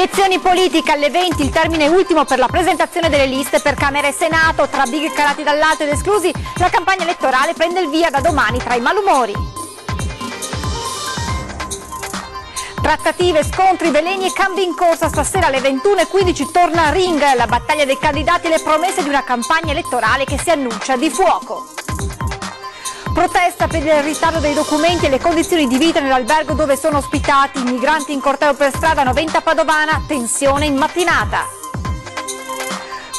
Elezioni politiche alle 20, il termine ultimo per la presentazione delle liste per Camera e Senato, tra big calati dall'alto ed esclusi, la campagna elettorale prende il via da domani tra i malumori. Trattative, scontri, veleni e cambi in corsa. Stasera alle 21:15 torna a ring la battaglia dei candidati e le promesse di una campagna elettorale che si annuncia di fuoco. Protesta per il ritardo dei documenti e le condizioni di vita nell'albergo dove sono ospitati i migranti in corteo per strada 90 Padovana, tensione in mattinata.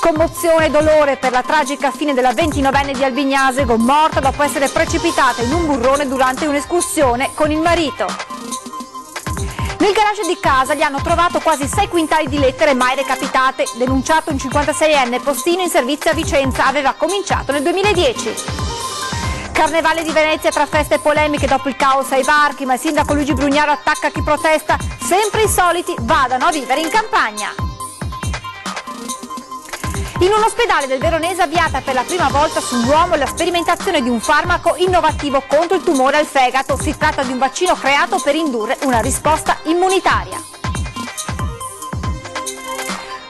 Commozione e dolore per la tragica fine della 29enne di Albignasego, morta dopo essere precipitata in un burrone durante un'escursione con il marito. Nel garage di casa gli hanno trovato quasi 6 quintali di lettere mai recapitate. Denunciato un 56enne postino in servizio a Vicenza, aveva cominciato nel 2010. Carnevale di Venezia tra feste e polemiche dopo il caos ai varchi, ma il sindaco Luigi Brugnaro attacca chi protesta. Sempre i soliti vadano a vivere in campagna. In un ospedale del Veronese avviata per la prima volta sull'uomo la sperimentazione di un farmaco innovativo contro il tumore al fegato. Si tratta di un vaccino creato per indurre una risposta immunitaria.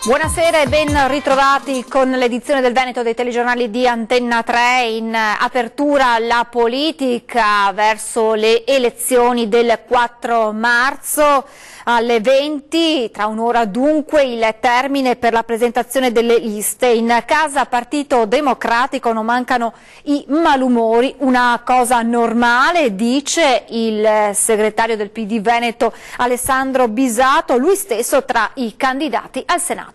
Buonasera e ben ritrovati con l'edizione del Veneto dei telegiornali di Antenna 3. In apertura la politica verso le elezioni del 4 marzo alle 20, tra un'ora dunque il termine per la presentazione delle liste. In casa Partito Democratico non mancano i malumori, una cosa normale, dice il segretario del PD Veneto Alessandro Bisato, lui stesso tra i candidati al Senato.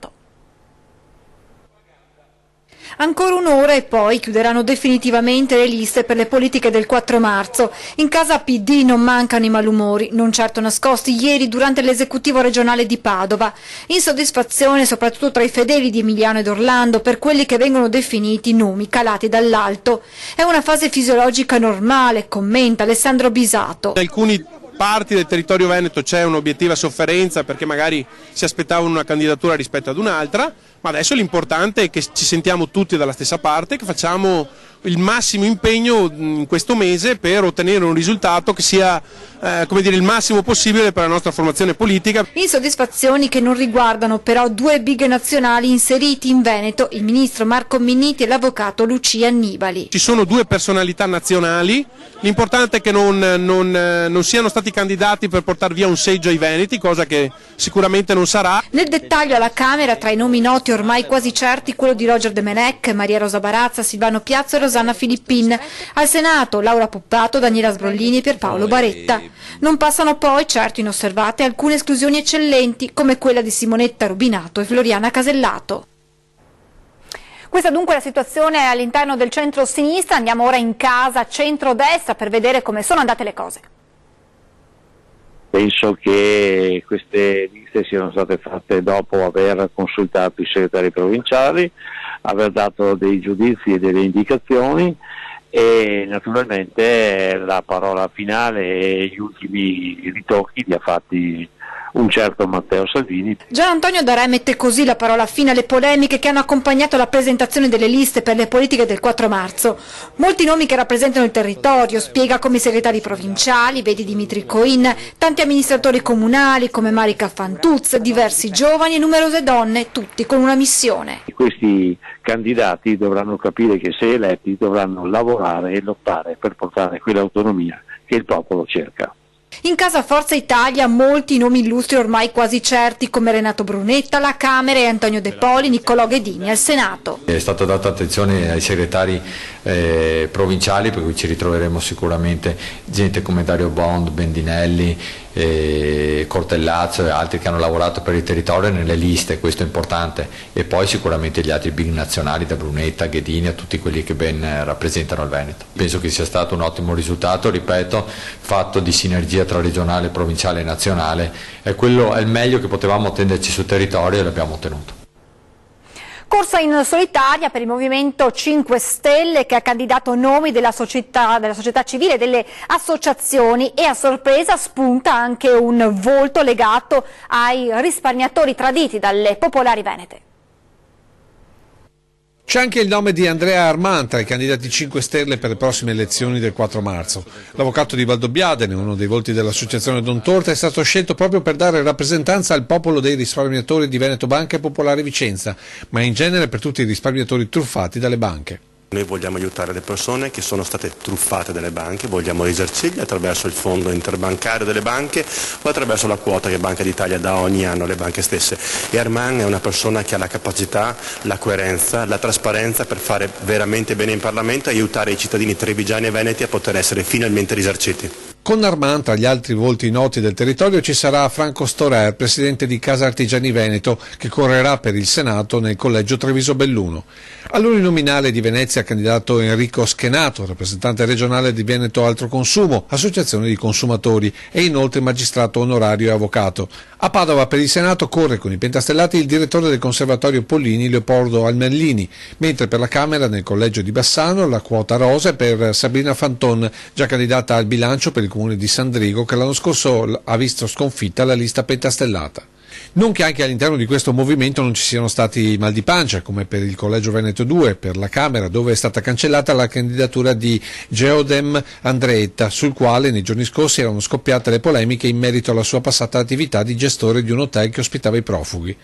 Ancora un'ora e poi chiuderanno definitivamente le liste per le politiche del 4 marzo. In casa PD non mancano i malumori, non certo nascosti ieri durante l'esecutivo regionale di Padova. Insoddisfazione soprattutto tra i fedeli di Emiliano ed Orlando per quelli che vengono definiti nomi calati dall'alto. È una fase fisiologica normale, commenta Alessandro Bisato. Alcuni parti del territorio veneto c'è un'obiettiva sofferenza perché magari si aspettavano una candidatura rispetto ad un'altra, ma adesso l'importante è che ci sentiamo tutti dalla stessa parte, che facciamo il massimo impegno in questo mese per ottenere un risultato che sia come dire, il massimo possibile per la nostra formazione politica. Insoddisfazioni che non riguardano però due big nazionali inseriti in Veneto, il ministro Marco Minniti e l'avvocato Lucia Annibali. Ci sono due personalità nazionali, l'importante è che non siano stati candidati per portare via un seggio ai veneti, cosa che sicuramente non sarà. Nel dettaglio alla Camera, tra i nomi noti ormai quasi certi, quello di Roger De Menec, Maria Rosa Barazza, Silvano Piazzo e Rosanna Filippin. Al Senato Laura Puppato, Daniela Sbrollini e Pierpaolo Baretta. Non passano poi certo inosservate alcune esclusioni eccellenti come quella di Simonetta Rubinato e Floriana Casellato. Questa dunque è la situazione all'interno del centro-sinistra. Andiamo ora in casa centro-destra per vedere come sono andate le cose. Penso che queste liste siano state fatte dopo aver consultato i segretari provinciali, aver dato dei giudizi e delle indicazioni e naturalmente la parola finale e gli ultimi ritocchi li ha fatti un certo Matteo Salvini. Gian Antonio Darè mette così la parola fine alle polemiche che hanno accompagnato la presentazione delle liste per le politiche del 4 marzo. Molti nomi che rappresentano il territorio, spiega come i segretari provinciali, vedi Dimitri Coin, tanti amministratori comunali come Marica Fantuz, diversi giovani e numerose donne, tutti con una missione. Questi candidati dovranno capire che se eletti dovranno lavorare e lottare per portare quell'autonomia che il popolo cerca. In casa Forza Italia molti nomi illustri ormai quasi certi come Renato Brunetta alla Camera e Antonio De Poli, Niccolò Ghedini al Senato. È stata data attenzione ai segretari provinciali, per cui ci ritroveremo sicuramente gente come Dario Bond, Bendinelli, Cortellazzo e altri che hanno lavorato per il territorio nelle liste, questo è importante, e poi sicuramente gli altri big nazionali da Brunetta, Ghedini a tutti quelli che ben rappresentano il Veneto. Penso che sia stato un ottimo risultato, ripeto, fatto di sinergia tra regionale, provinciale e nazionale, e quello è il meglio che potevamo attenderci sul territorio e l'abbiamo ottenuto. Corsa in solitaria per il Movimento 5 Stelle che ha candidato nomi della società civile, delle associazioni, e a sorpresa spunta anche un volto legato ai risparmiatori traditi dalle popolari venete. C'è anche il nome di Andrea Armand tra i candidati 5 Stelle per le prossime elezioni del 4 marzo. L'avvocato di Valdobbiadene, uno dei volti dell'associazione Don Torta, è stato scelto proprio per dare rappresentanza al popolo dei risparmiatori di Veneto Banca e Popolare Vicenza, ma in genere per tutti i risparmiatori truffati dalle banche. Noi vogliamo aiutare le persone che sono state truffate dalle banche, vogliamo risarcirli attraverso il fondo interbancario delle banche o attraverso la quota che Banca d'Italia dà ogni anno alle banche stesse. E Armand è una persona che ha la capacità, la coerenza, la trasparenza per fare veramente bene in Parlamento e aiutare i cittadini trevigiani e veneti a poter essere finalmente risarciti. Con Armand, tra gli altri volti noti del territorio, ci sarà Franco Storer, presidente di Casa Artigiani Veneto, che correrà per il Senato nel collegio Treviso-Belluno. All'uninominale di Venezia candidato Enrico Schenato, rappresentante regionale di Veneto Altro Consumo, associazione di consumatori, e inoltre magistrato onorario e avvocato. A Padova per il Senato corre con i pentastellati il direttore del Conservatorio Pollini, Leopoldo Almerlini, mentre per la Camera nel collegio di Bassano la quota rosa è per Sabrina Fanton, già candidata al bilancio per il comune di Sandrigo, che l'anno scorso ha visto sconfitta la lista pentastellata. Non che anche all'interno di questo movimento non ci siano stati mal di pancia, come per il Collegio Veneto 2, per la Camera, dove è stata cancellata la candidatura di Geodem Andreetta, sul quale nei giorni scorsi erano scoppiate le polemiche in merito alla sua passata attività di gestore di un hotel che ospitava i profughi.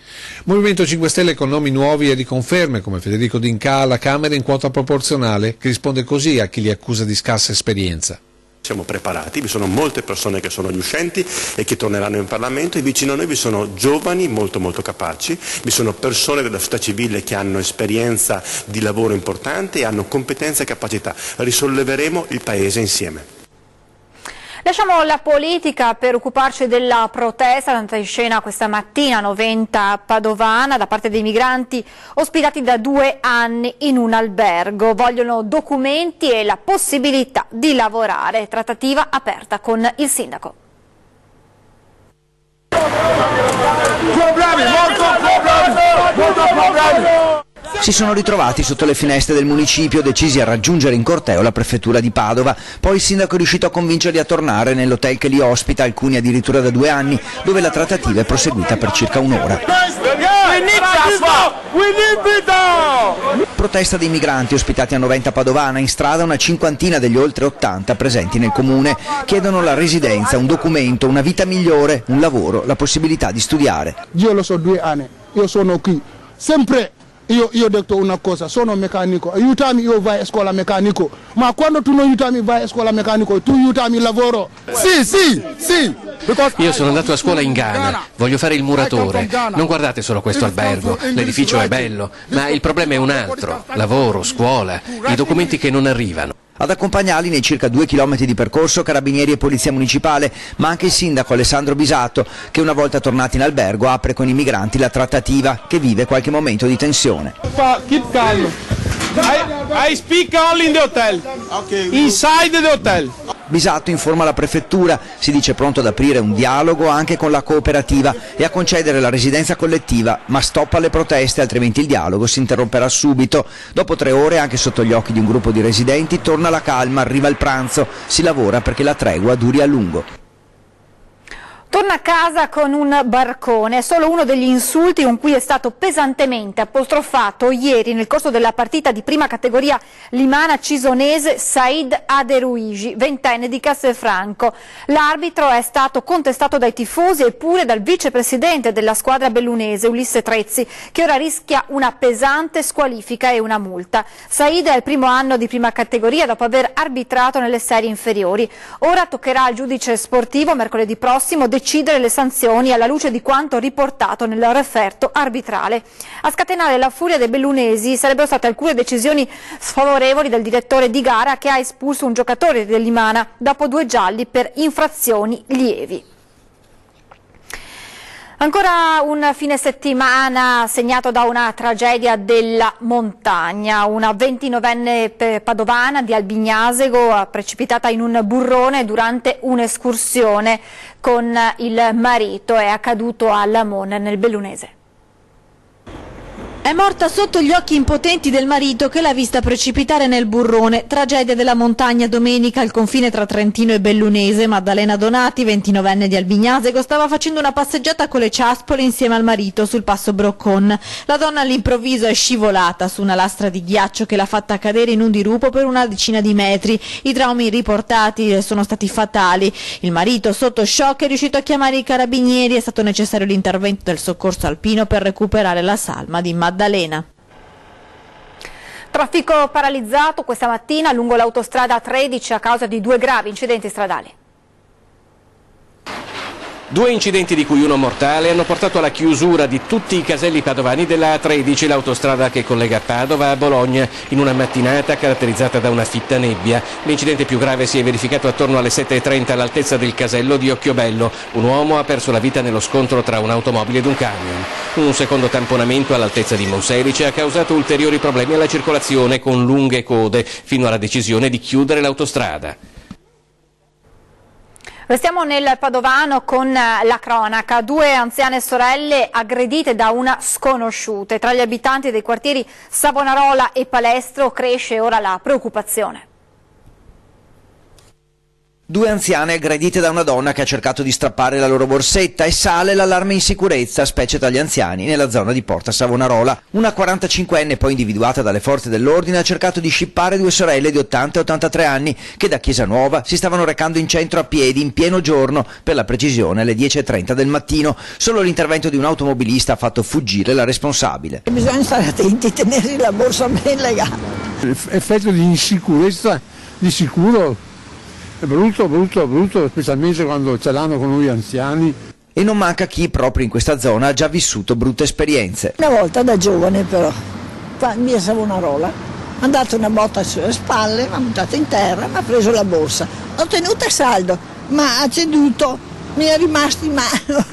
Movimento 5 Stelle con nomi nuovi e riconferme, come Federico D'Inca alla Camera in quota proporzionale, che risponde così a chi li accusa di scarsa esperienza. Siamo preparati, vi sono molte persone che sono gli uscenti e che torneranno in Parlamento, e vicino a noi vi sono giovani molto capaci, vi sono persone della società civile che hanno esperienza di lavoro importante e hanno competenze e capacità. Risolleveremo il Paese insieme. Lasciamo la politica per occuparci della protesta andata in scena questa mattina a Noventa Padovana da parte dei migranti ospitati da 2 anni in un albergo. Vogliono documenti e la possibilità di lavorare. Trattativa aperta con il sindaco. Si sono ritrovati sotto le finestre del municipio, decisi a raggiungere in corteo la prefettura di Padova. Poi il sindaco è riuscito a convincerli a tornare nell'hotel che li ospita, alcuni addirittura da 2 anni, dove la trattativa è proseguita per circa un'ora. Protesta dei migranti ospitati a Noventa Padovana. In strada una cinquantina degli oltre 80 presenti nel comune. Chiedono la residenza, un documento, una vita migliore, un lavoro, la possibilità di studiare. Io lo so 2 anni, io sono qui, sempre. Io ho detto una cosa, sono meccanico, aiutami, io vai a scuola meccanico, ma quando tu non aiutami vai a scuola meccanico, tu aiutami il lavoro. Sì. Io sono andato a scuola in Ghana, voglio fare il muratore. Non guardate solo questo albergo, l'edificio è bello, ma il problema è un altro: lavoro, scuola, i documenti che non arrivano. Ad accompagnarli nei circa 2 chilometri di percorso carabinieri e polizia municipale, ma anche il sindaco Alessandro Bisato, che una volta tornati in albergo apre con i migranti la trattativa, che vive qualche momento di tensione. Keep calm. I speak only in the hotel. Inside the hotel. Bisato informa la prefettura, si dice pronto ad aprire un dialogo anche con la cooperativa e a concedere la residenza collettiva, ma stop alle proteste, altrimenti il dialogo si interromperà subito. Dopo 3 ore, anche sotto gli occhi di un gruppo di residenti, torna la calma, arriva il pranzo, si lavora perché la tregua duri a lungo. Torna a casa con un barcone, è solo uno degli insulti con cui è stato pesantemente apostrofato ieri nel corso della partita di prima categoria limana-cisonese Said Aderuigi, 20enne di Castelfranco. L'arbitro è stato contestato dai tifosi e pure dal vicepresidente della squadra bellunese, Ulisse Trezzi, che ora rischia una pesante squalifica e una multa. Said è il primo anno di prima categoria dopo aver arbitrato nelle serie inferiori. Ora toccherà al giudice sportivo mercoledì prossimo decidere le sanzioni alla luce di quanto riportato nel referto arbitrale. A scatenare la furia dei bellunesi sarebbero state alcune decisioni sfavorevoli del direttore di gara, che ha espulso un giocatore del Limana dopo 2 gialli per infrazioni lievi. Ancora un fine settimana segnato da una tragedia della montagna. Una 29enne padovana di Albignasego precipitata in un burrone durante un'escursione con il marito. È accaduto a Lamone nel Bellunese. È morta sotto gli occhi impotenti del marito che l'ha vista precipitare nel burrone. Tragedia della montagna domenica al confine tra Trentino e Bellunese. Maddalena Donati, 29enne di Albignasego, stava facendo una passeggiata con le ciaspole insieme al marito sul passo Broccon. La donna all'improvviso è scivolata su una lastra di ghiaccio che l'ha fatta cadere in un dirupo per una decina di metri. I traumi riportati sono stati fatali. Il marito, sotto shock, è riuscito a chiamare i carabinieri. È stato necessario l'intervento del soccorso alpino per recuperare la salma di Maddalena. Traffico paralizzato questa mattina lungo l'autostrada 13 a causa di 2 gravi incidenti stradali. 2 incidenti, di cui uno mortale, hanno portato alla chiusura di tutti i caselli padovani della A13, l'autostrada che collega Padova a Bologna, in una mattinata caratterizzata da una fitta nebbia. L'incidente più grave si è verificato attorno alle 7:30 all'altezza del casello di Occhiobello. Un uomo ha perso la vita nello scontro tra un'automobile ed un camion. Un secondo tamponamento all'altezza di Monselice ha causato ulteriori problemi alla circolazione, con lunghe code, fino alla decisione di chiudere l'autostrada. Restiamo nel Padovano con la cronaca. 2 anziane sorelle aggredite da una sconosciuta. Tra gli abitanti dei quartieri Savonarola e Palestro cresce ora la preoccupazione. 2 anziane aggredite da una donna che ha cercato di strappare la loro borsetta, e sale l'allarme insicurezza, specie tra gli anziani, nella zona di Porta Savonarola. Una 45enne, poi individuata dalle forze dell'ordine, ha cercato di scippare 2 sorelle di 80 e 83 anni che da Chiesa Nuova si stavano recando in centro a piedi in pieno giorno, per la precisione alle 10:30 del mattino. Solo l'intervento di un automobilista ha fatto fuggire la responsabile. Bisogna stare attenti, tenersi la borsa ben legata. Effetto di insicurezza, di sicuro. È brutto, specialmente quando ce l'hanno con noi anziani. E non manca chi proprio in questa zona ha già vissuto brutte esperienze. Una volta da giovane però, qua in via Savonarola, mi ha dato una botta sulle spalle, mi ha buttato in terra, mi ha preso la borsa. L'ho tenuta a saldo, ma ha ceduto, mi è rimasto in mano.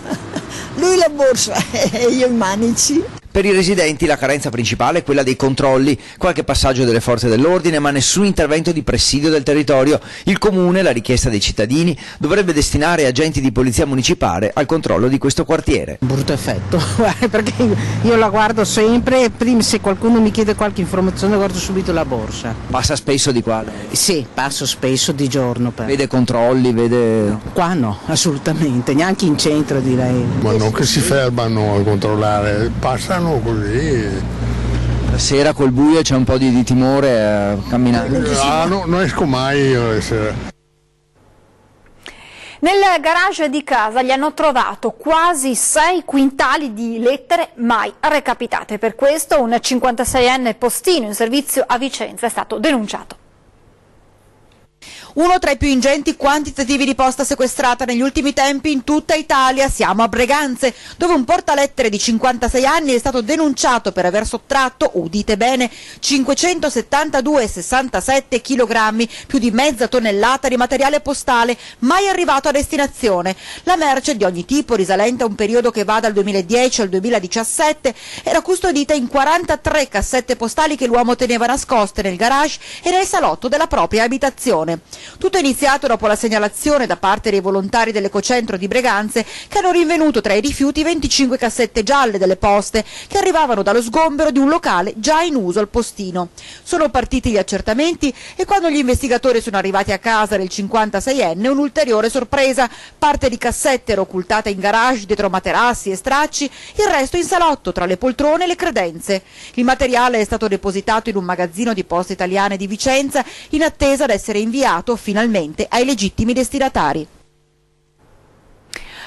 Lui la borsa e io i manici. Per i residenti la carenza principale è quella dei controlli, qualche passaggio delle forze dell'ordine ma nessun intervento di presidio del territorio. Il comune, la richiesta dei cittadini, dovrebbe destinare agenti di polizia municipale al controllo di questo quartiere. Brutto effetto, perché io la guardo sempre, prima se qualcuno mi chiede qualche informazione guardo subito la borsa. Passa spesso di qua? Sì, passo spesso di giorno. Vede controlli, vede... No, qua no, assolutamente, neanche in centro direi. Ma non che si fermano a controllare, passano così. La sera col buio c'è un po' di timore a camminare? No, non esco mai io la sera. Nel garage di casa gli hanno trovato quasi 6 quintali di lettere mai recapitate. Per questo un 56enne postino in servizio a Vicenza è stato denunciato. Uno tra i più ingenti quantitativi di posta sequestrata negli ultimi tempi in tutta Italia. Siamo a Breganze, dove un portalettere di 56 anni è stato denunciato per aver sottratto, udite bene, 572,67 kg, più di mezza tonnellata di materiale postale mai arrivato a destinazione. La merce, di ogni tipo, risalente a un periodo che va dal 2010 al 2017, era custodita in 43 cassette postali che l'uomo teneva nascoste nel garage e nel salotto della propria abitazione. Tutto è iniziato dopo la segnalazione da parte dei volontari dell'Ecocentro di Breganze, che hanno rinvenuto tra i rifiuti 25 cassette gialle delle poste che arrivavano dallo sgombero di un locale già in uso al postino. Sono partiti gli accertamenti e quando gli investigatori sono arrivati a casa del 56enne un'ulteriore sorpresa: parte di cassette era occultata in garage dietro materassi e stracci, il resto in salotto tra le poltrone e le credenze. Il materiale è stato depositato in un magazzino di Poste Italiane di Vicenza in attesa di essere inviato finalmente ai legittimi destinatari.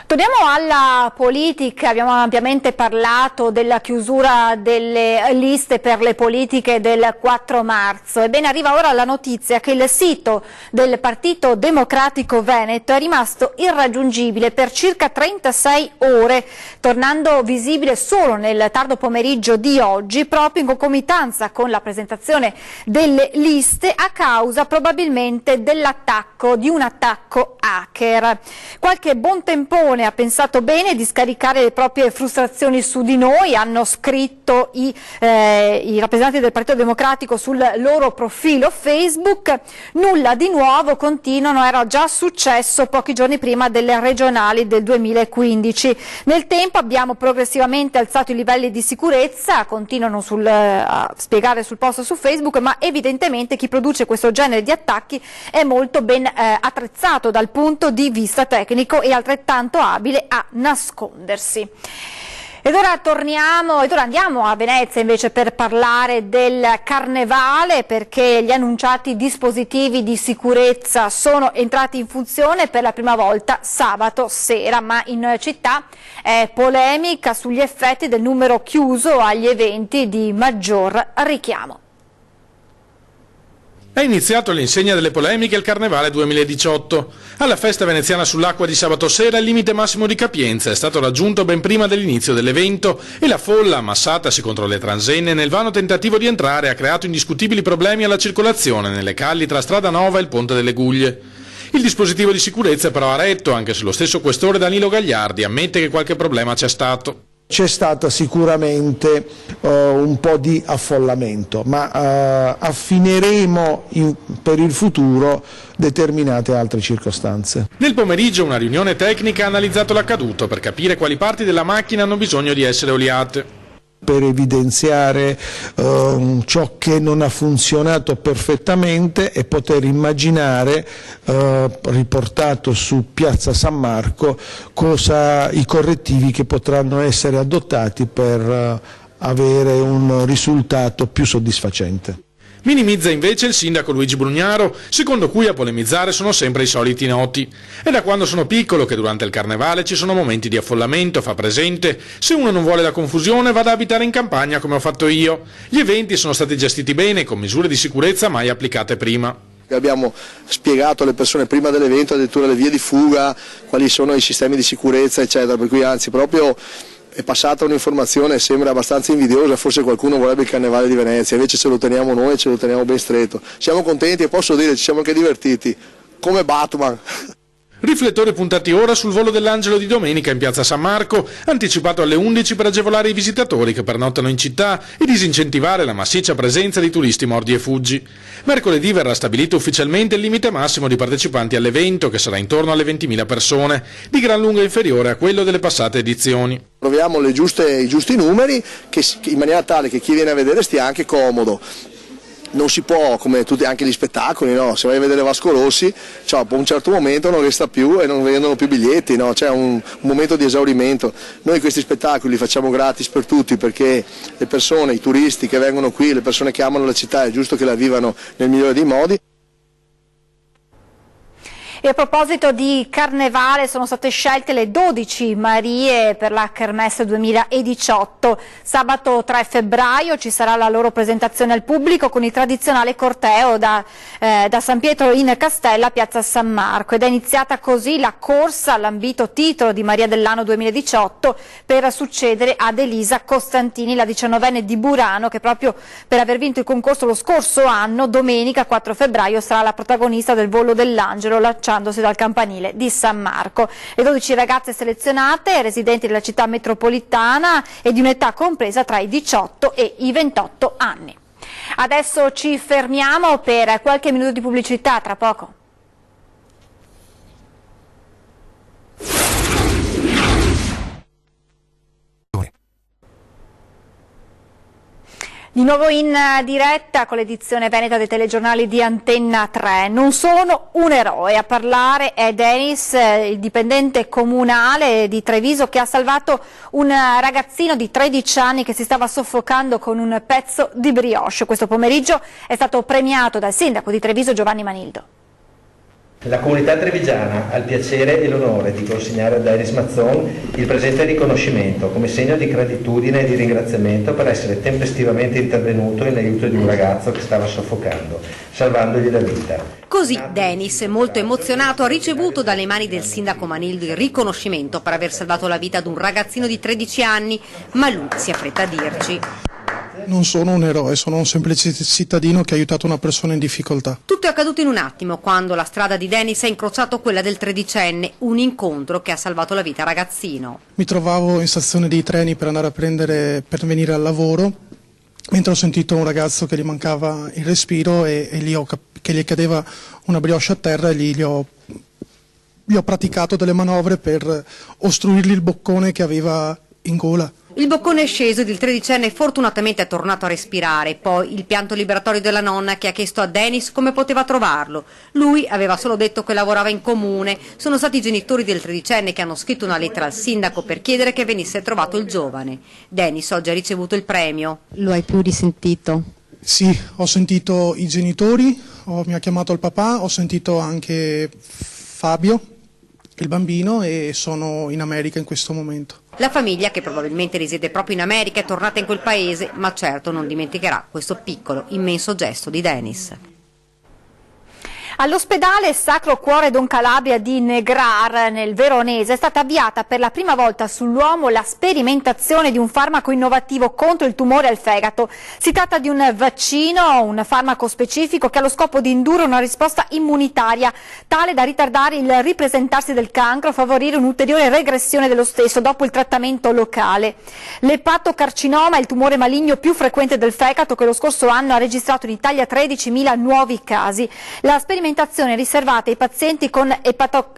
Torniamo alla politica, abbiamo ampiamente parlato della chiusura delle liste per le politiche del 4 marzo. Ebbene, arriva ora la notizia che il sito del Partito Democratico Veneto è rimasto irraggiungibile per circa 36 ore, tornando visibile solo nel tardo pomeriggio di oggi, proprio in concomitanza con la presentazione delle liste, a causa probabilmente di un attacco hacker. Qualche buon tempone ha pensato bene di scaricare le proprie frustrazioni su di noi, hanno scritto i rappresentanti del Partito Democratico sul loro profilo Facebook. Nulla di nuovo, continuano, era già successo pochi giorni prima delle regionali del 2015. Nel tempo abbiamo progressivamente alzato i livelli di sicurezza, continuano a spiegare sul post su Facebook, ma evidentemente chi produce questo genere di attacchi è molto ben attrezzato dal punto di vista tecnico e altrettanto abile a nascondersi. Ed ora andiamo a Venezia invece per parlare del Carnevale, perché gli annunciati dispositivi di sicurezza sono entrati in funzione per la prima volta sabato sera, ma in città è polemica sugli effetti del numero chiuso agli eventi di maggior richiamo. È iniziato all'insegna delle polemiche il Carnevale 2018. Alla festa veneziana sull'acqua di sabato sera il limite massimo di capienza è stato raggiunto ben prima dell'inizio dell'evento e la folla, ammassatasi contro le transenne nel vano tentativo di entrare, ha creato indiscutibili problemi alla circolazione nelle calli tra Strada Nova e il Ponte delle Guglie. Il dispositivo di sicurezza però ha retto, anche se lo stesso questore Danilo Gagliardi ammette che qualche problema c'è stato. C'è stato sicuramente un po' di affollamento, ma affineremo per il futuro determinate altre circostanze. Nel pomeriggio una riunione tecnica ha analizzato l'accaduto per capire quali parti della macchina hanno bisogno di essere oliate. Per evidenziare ciò che non ha funzionato perfettamente e poter immaginare, riportato su Piazza San Marco, i correttivi che potranno essere adottati per avere un risultato più soddisfacente. Minimizza invece il sindaco Luigi Brugnaro, secondo cui a polemizzare sono sempre i soliti noti. È da quando sono piccolo che durante il Carnevale ci sono momenti di affollamento, fa presente: se uno non vuole la confusione vada a abitare in campagna come ho fatto io. Gli eventi sono stati gestiti bene, con misure di sicurezza mai applicate prima. Abbiamo spiegato alle persone prima dell'evento addirittura le vie di fuga, quali sono i sistemi di sicurezza eccetera, per cui anzi proprio è passata un'informazione, sembra abbastanza invidiosa, forse qualcuno vorrebbe il Carnevale di Venezia, invece ce lo teniamo noi e ce lo teniamo ben stretto. Siamo contenti e posso dire ci siamo anche divertiti, come Batman. Riflettori puntati ora sul volo dell'Angelo di domenica in piazza San Marco, anticipato alle 11 per agevolare i visitatori che pernottano in città e disincentivare la massiccia presenza di turisti mordi e fuggi. Mercoledì verrà stabilito ufficialmente il limite massimo di partecipanti all'evento, che sarà intorno alle 20.000 persone, di gran lunga inferiore a quello delle passate edizioni. Troviamo i giusti numeri in maniera tale che chi viene a vedere stia anche comodo. Non si può, come tutti anche gli spettacoli, no? Se vai a vedere Vasco Rossi, a un certo momento non resta più e non vendono più biglietti, no? C'è un momento di esaurimento. Noi questi spettacoli li facciamo gratis per tutti, perché le persone, i turisti che vengono qui, le persone che amano la città, è giusto che la vivano nel migliore dei modi. E a proposito di Carnevale, sono state scelte le 12 Marie per la Kermesse 2018. Sabato 3 febbraio ci sarà la loro presentazione al pubblico con il tradizionale corteo da San Pietro in Castella a Piazza San Marco, ed è iniziata così la corsa all'ambito titolo di Maria dell'anno 2018 per succedere ad Elisa Costantini, la 19enne di Burano, che proprio per aver vinto il concorso lo scorso anno, domenica 4 febbraio sarà la protagonista del volo dell'Angelo, lanciandosi dal campanile di San Marco. Le 12 ragazze selezionate, residenti della città metropolitana e di un'età compresa tra i 18 e i 28 anni. Adesso ci fermiamo per qualche minuto di pubblicità, tra poco. Di nuovo in diretta con l'edizione veneta dei telegiornali di Antenna 3. Non sono un eroe, a parlare è Denis, il dipendente comunale di Treviso, che ha salvato un ragazzino di 13 anni che si stava soffocando con un pezzo di brioche. Questo pomeriggio è stato premiato dal sindaco di Treviso Giovanni Manildo. La comunità trevigiana ha il piacere e l'onore di consegnare a Denis Mazzon il presente riconoscimento come segno di gratitudine e di ringraziamento per essere tempestivamente intervenuto in aiuto di un ragazzo che stava soffocando, salvandogli la vita. Così Denis, molto emozionato, ha ricevuto dalle mani del sindaco Manildo il riconoscimento per aver salvato la vita ad un ragazzino di 13 anni, ma lui si affretta a dirci: Non sono un eroe, sono un semplice cittadino che ha aiutato una persona in difficoltà. Tutto è accaduto in un attimo, quando la strada di Denis ha incrociato quella del 13enne, un incontro che ha salvato la vita al ragazzino. Mi trovavo in stazione dei treni per andare per venire al lavoro, mentre ho sentito un ragazzo che gli mancava il respiro e che gli cadeva una brioche a terra e gli ho praticato delle manovre per ostruirgli il boccone che aveva in gola. Il boccone è sceso ed il 13enne fortunatamente è tornato a respirare. Poi il pianto liberatorio della nonna che ha chiesto a Denis come poteva trovarlo. Lui aveva solo detto che lavorava in comune. Sono stati i genitori del 13enne che hanno scritto una lettera al sindaco per chiedere che venisse trovato il giovane. Denis oggi ha ricevuto il premio. Lo hai più risentito? Sì, ho sentito i genitori, mi ha chiamato il papà, ho sentito anche Fabio, il bambino, e sono in America in questo momento. La famiglia, che probabilmente risiede proprio in America, è tornata in quel paese, ma certo non dimenticherà questo piccolo, immenso gesto di Denis. All'ospedale Sacro Cuore Don Calabria di Negrar, nel Veronese, è stata avviata per la prima volta sull'uomo la sperimentazione di un farmaco innovativo contro il tumore al fegato. Si tratta di un vaccino, un farmaco specifico che ha lo scopo di indurre una risposta immunitaria tale da ritardare il ripresentarsi del cancro e favorire un'ulteriore regressione dello stesso dopo il trattamento locale. L'epatocarcinoma è il tumore maligno più frequente del fegato, che lo scorso anno ha registrato in Italia 13.000 nuovi casi. La sperimentazione è riservata ai pazienti con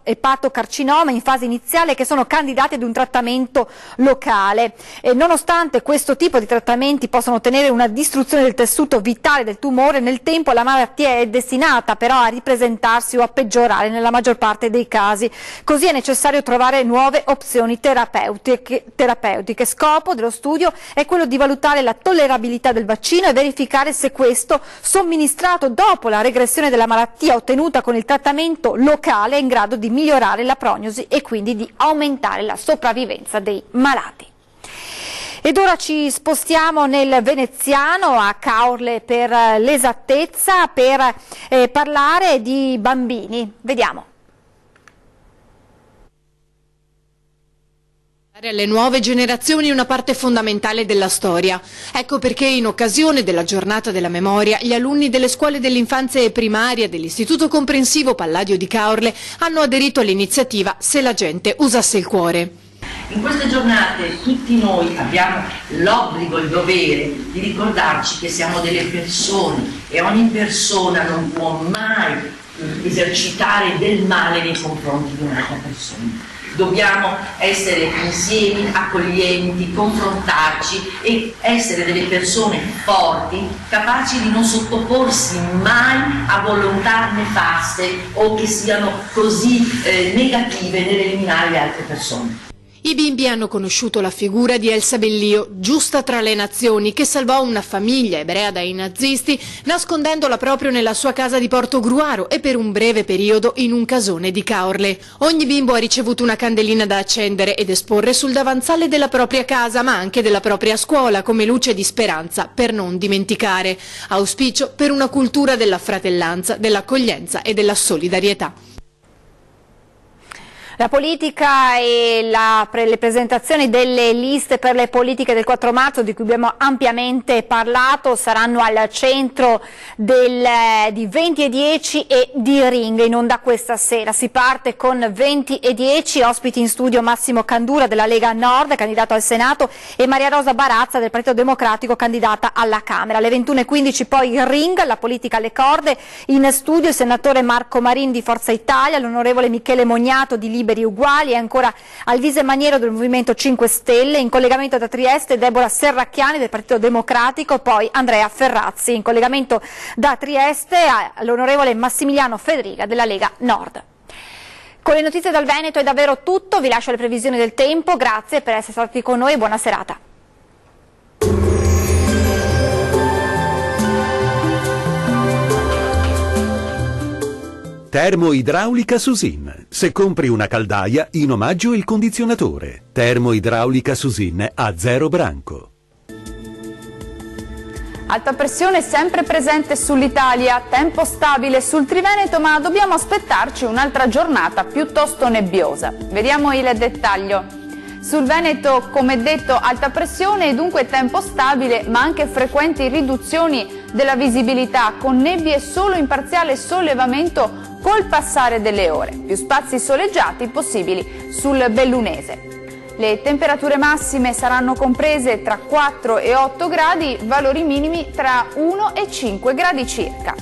epatocarcinoma in fase iniziale che sono candidati ad un trattamento locale. E nonostante questo tipo di trattamenti possano ottenere una distruzione del tessuto vitale del tumore, nel tempo la malattia è destinata però a ripresentarsi o a peggiorare nella maggior parte dei casi. Così è necessario trovare nuove opzioni terapeutiche. Scopo dello studio è quello di valutare la tollerabilità del vaccino e verificare se questo, somministrato dopo la regressione della malattia ottenuta con il trattamento locale, è in grado di migliorare la prognosi e quindi di aumentare la sopravvivenza dei malati. Ed ora ci spostiamo nel veneziano, a Caorle per l'esattezza, per parlare di bambini. Vediamo. Alle nuove generazioni una parte fondamentale della storia. Ecco perché in occasione della giornata della memoria gli alunni delle scuole dell'infanzia e primaria dell'Istituto Comprensivo Palladio di Caorle hanno aderito all'iniziativa Se la gente usasse il cuore. In queste giornate tutti noi abbiamo l'obbligo, il dovere di ricordarci che siamo delle persone e ogni persona non può mai esercitare del male nei confronti di un'altra persona. Dobbiamo essere insiemi, accoglienti, confrontarci e essere delle persone forti, capaci di non sottoporsi mai a volontà nefaste o che siano così negative nell'eliminare le altre persone. I bimbi hanno conosciuto la figura di Elsa Bellio, giusta tra le nazioni, che salvò una famiglia ebrea dai nazisti nascondendola proprio nella sua casa di Portogruaro e per un breve periodo in un casone di Caorle. Ogni bimbo ha ricevuto una candelina da accendere ed esporre sul davanzale della propria casa, ma anche della propria scuola, come luce di speranza per non dimenticare. Auspicio per una cultura della fratellanza, dell'accoglienza e della solidarietà. La politica e le presentazioni delle liste per le politiche del 4 marzo, di cui abbiamo ampiamente parlato, saranno al centro di 20 e 10 e di Ring, in onda questa sera. Si parte con 20 e 10, ospiti in studio Massimo Candura della Lega Nord, candidato al Senato, e Maria Rosa Barazza del Partito Democratico, candidata alla Camera. Alle 21:15 poi Ring, la politica alle corde, in studio il senatore Marco Marin di Forza Italia, l'onorevole Michele Mognato di Liberi Uguali e ancora Alvise Maniero del Movimento 5 Stelle, in collegamento da Trieste Deborah Serracchiani del Partito Democratico, poi Andrea Ferrazzi, in collegamento da Trieste l'onorevole Massimiliano Federica della Lega Nord. Con le notizie dal Veneto è davvero tutto, vi lascio le previsioni del tempo, grazie per essere stati con noi e buona serata. Termoidraulica Susin. Se compri una caldaia, in omaggio il condizionatore. Termoidraulica Susin a 0 branco. Alta pressione sempre presente sull'Italia, tempo stabile sul Triveneto, ma dobbiamo aspettarci un'altra giornata piuttosto nebbiosa. Vediamo il dettaglio. Sul Veneto, come detto, alta pressione e dunque tempo stabile, ma anche frequenti riduzioni della visibilità, con nebbie solo in parziale sollevamento col passare delle ore. Più spazi soleggiati possibili sul Bellunese. Le temperature massime saranno comprese tra 4 e 8 gradi, valori minimi tra 1 e 5 gradi circa.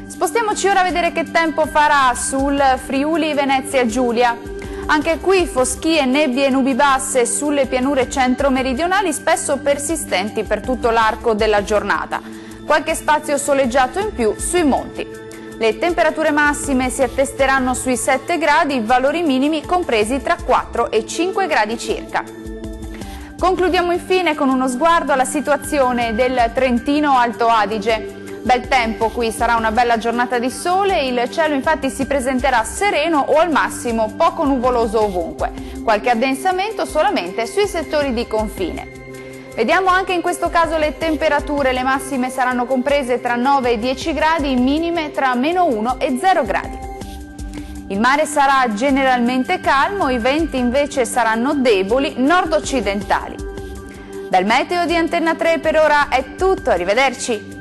Spostiamoci ora a vedere che tempo farà sul Friuli Venezia Giulia. Anche qui foschie, nebbie e nubi basse sulle pianure centro-meridionali, spesso persistenti per tutto l'arco della giornata. Qualche spazio soleggiato in più sui monti. Le temperature massime si attesteranno sui 7 gradi, valori minimi compresi tra 4 e 5 gradi circa. Concludiamo infine con uno sguardo alla situazione del Trentino Alto Adige. Bel tempo qui, sarà una bella giornata di sole, il cielo infatti si presenterà sereno o al massimo poco nuvoloso ovunque, qualche addensamento solamente sui settori di confine. Vediamo anche in questo caso le temperature, le massime saranno comprese tra 9 e 10 gradi, minime tra -1 e 0 gradi. Il mare sarà generalmente calmo, i venti invece saranno deboli, nord-occidentali. Dal meteo di Antenna 3 per ora è tutto, arrivederci.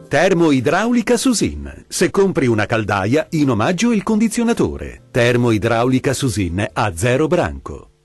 Termoidraulica Susin. Se compri una caldaia, in omaggio il condizionatore. Termoidraulica Susin a 0 branco.